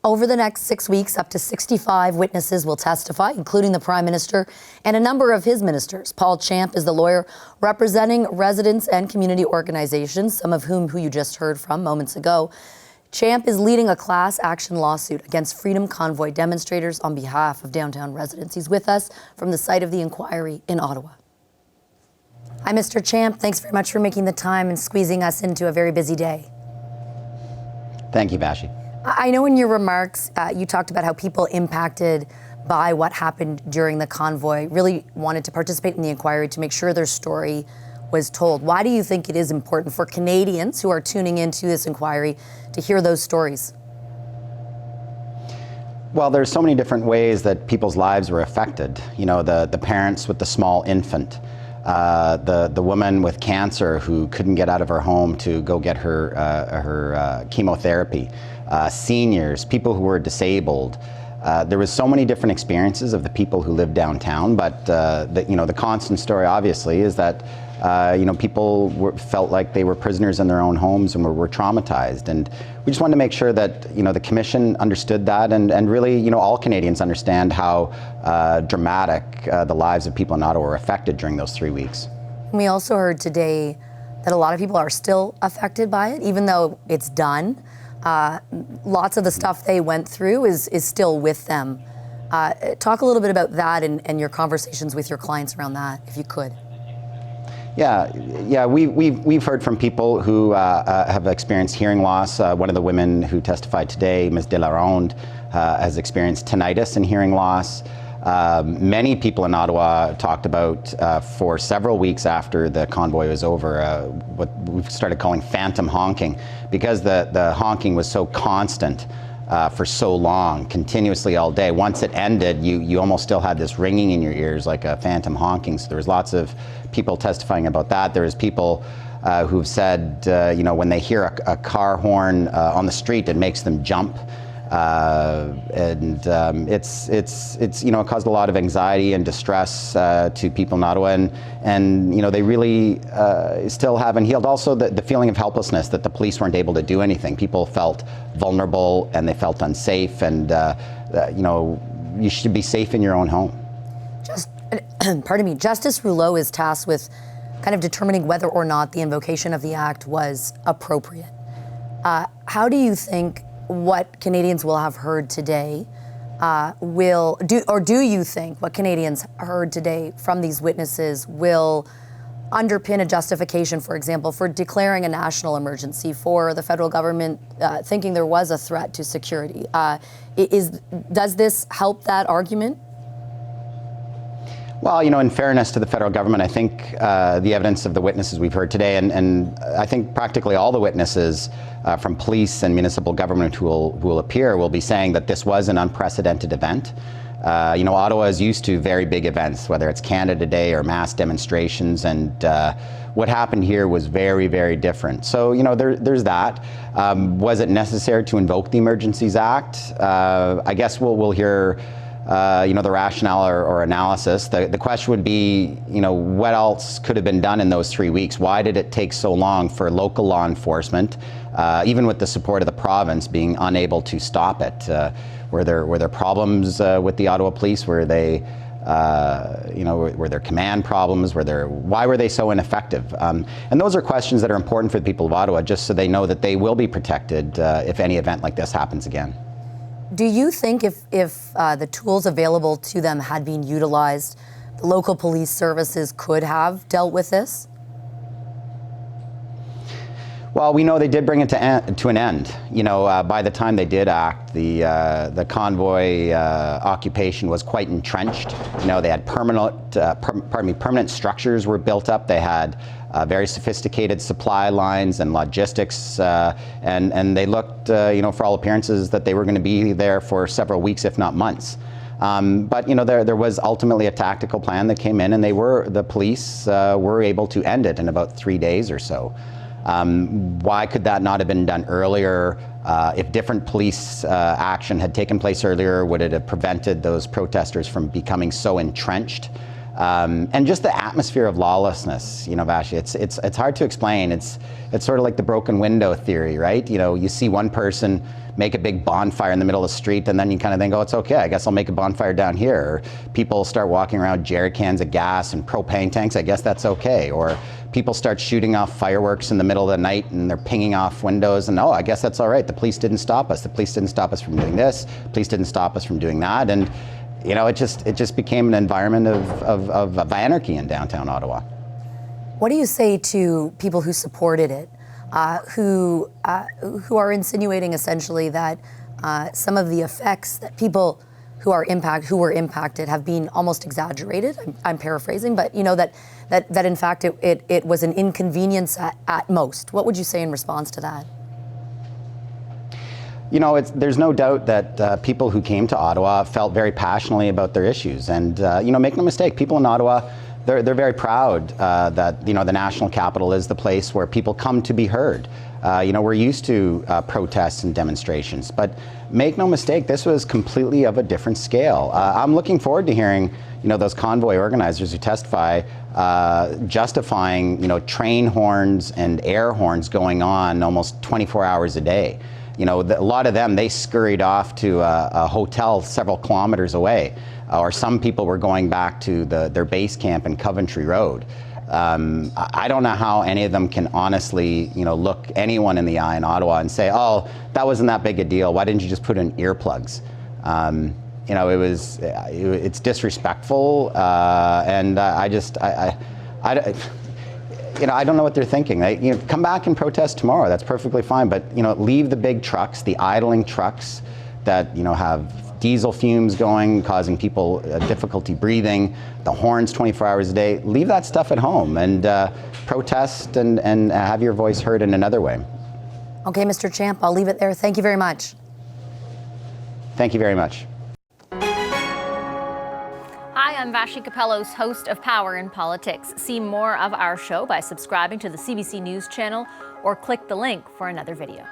Over the next 6 weeks, up to 65 witnesses will testify, including the Prime Minister and a number of his ministers. Paul Champ is the lawyer representing residents and community organizations, some of whom you just heard from moments ago. Champ is leading a class action lawsuit against Freedom Convoy demonstrators on behalf of downtown residents. He's with us from the site of the inquiry in Ottawa. Hi, Mr. Champ. Thanks very much for making the time and squeezing us into a very busy day. Thank you, Bashi. I know in your remarks, you talked about how people impacted by what happened during the convoy really wanted to participate in the inquiry to make sure their story was told. Why do you think it is important for Canadians who are tuning into this inquiry to hear those stories? Well, there's so many different ways that people's lives were affected. You know, the parents with the small infant, the woman with cancer who couldn't get out of her home to go get her chemotherapy, seniors, people who were disabled. There was so many different experiences of the people who lived downtown, but the constant story obviously is that people felt like they were prisoners in their own homes and were traumatized. And we just wanted to make sure that the Commission understood that, and really all Canadians understand how dramatic the lives of people in Ottawa were affected during those 3 weeks. We also heard today that a lot of people are still affected by it, even though it's done. Lots of the stuff they went through is still with them. Talk a little bit about that and your conversations with your clients around that, if you could. Yeah. We've heard from people who have experienced hearing loss. One of the women who testified today, Ms. Delaronde, has experienced tinnitus and hearing loss. Many people in Ottawa talked about for several weeks after the convoy was over what we've started calling phantom honking, because the honking was so constant for so long, continuously all day. Once it ended, you almost still had this ringing in your ears like a phantom honking. So there was lots of people testifying about that. There was people who've said, when they hear a car horn on the street, it makes them jump. It caused a lot of anxiety and distress to people in Ottawa, and they really still haven't healed. Also, the feeling of helplessness that the police weren't able to do anything. People felt vulnerable and they felt unsafe, and you should be safe in your own home. Justice Rouleau is tasked with kind of determining whether or not the invocation of the act was appropriate. How do you think what Canadians will have heard today do you think what Canadians heard today from these witnesses will underpin a justification, for example, for declaring a national emergency, for the federal government thinking there was a threat to security? Does this help that argument? Well, in fairness to the federal government, I think the evidence of the witnesses we've heard today, and I think practically all the witnesses from police and municipal government who will appear will be saying that this was an unprecedented event. Ottawa is used to very big events, whether it's Canada Day or mass demonstrations, and what happened here was very, very different. So, there's that. Was it necessary to invoke the Emergencies Act? I guess we'll hear the rationale or analysis. The question would be, what else could have been done in those 3 weeks? Why did it take so long for local law enforcement, even with the support of the province, being unable to stop it? Were there problems with the Ottawa police? Were they, were there command problems? Why were they so ineffective? And those are questions that are important for the people of Ottawa, just so they know that they will be protected if any event like this happens again. Do you think if the tools available to them had been utilized, the local police services could have dealt with this? Well, we know they did bring it to an end. By the time they did act, the convoy occupation was quite entrenched. They had permanent structures were built up. They had very sophisticated supply lines and logistics, and they looked, for all appearances, that they were going to be there for several weeks, if not months. But there was ultimately a tactical plan that came in, and the police were able to end it in about 3 days or so. Why could that not have been done earlier? If different police action had taken place earlier, would it have prevented those protesters from becoming so entrenched? And just the atmosphere of lawlessness, Vashi, it's hard to explain. It's sort of like the broken window theory, right? You see one person make a big bonfire in the middle of the street, and then you kind of think, oh, it's okay, I guess I'll make a bonfire down here. Or people start walking around with jerry cans of gas and propane tanks, I guess that's okay. Or people start shooting off fireworks in the middle of the night and they're pinging off windows, and oh, I guess that's all right. The police didn't stop us. The police didn't stop us from doing this. The police didn't stop us from doing that. And you know, it just became an environment of anarchy in downtown Ottawa. What do you say to people who supported it, who are insinuating essentially that some of the effects that people who were impacted have been almost exaggerated? I'm paraphrasing, but you know that in fact it was an inconvenience at most. What would you say in response to that? You know, there's no doubt that people who came to Ottawa felt very passionately about their issues. And, you know, make no mistake, people in Ottawa, they're very proud that, you know, the national capital is the place where people come to be heard. You know, we're used to protests and demonstrations, but make no mistake, this was completely of a different scale. I'm looking forward to hearing, you know, those convoy organizers who testify justifying, you know, train horns and air horns going on almost 24 hours a day. You know, a lot of them, they scurried off to a hotel several kilometers away, or some people were going back to their base camp in Coventry Road. I don't know how any of them can honestly, you know, look anyone in the eye in Ottawa and say, oh, that wasn't that big a deal. Why didn't you just put in earplugs? You know, it's disrespectful, and you know, I don't know what they're thinking. You know, come back and protest tomorrow. That's perfectly fine. But you know, leave the big trucks, the idling trucks that you know have diesel fumes going, causing people difficulty breathing. The horns 24 hours a day. Leave that stuff at home and protest and have your voice heard in another way. Okay, Mr. Champ, I'll leave it there. Thank you very much. Thank you very much. Hi, I'm Vashi Capellos, host of Power in Politics. See more of our show by subscribing to the CBC News channel or click the link for another video.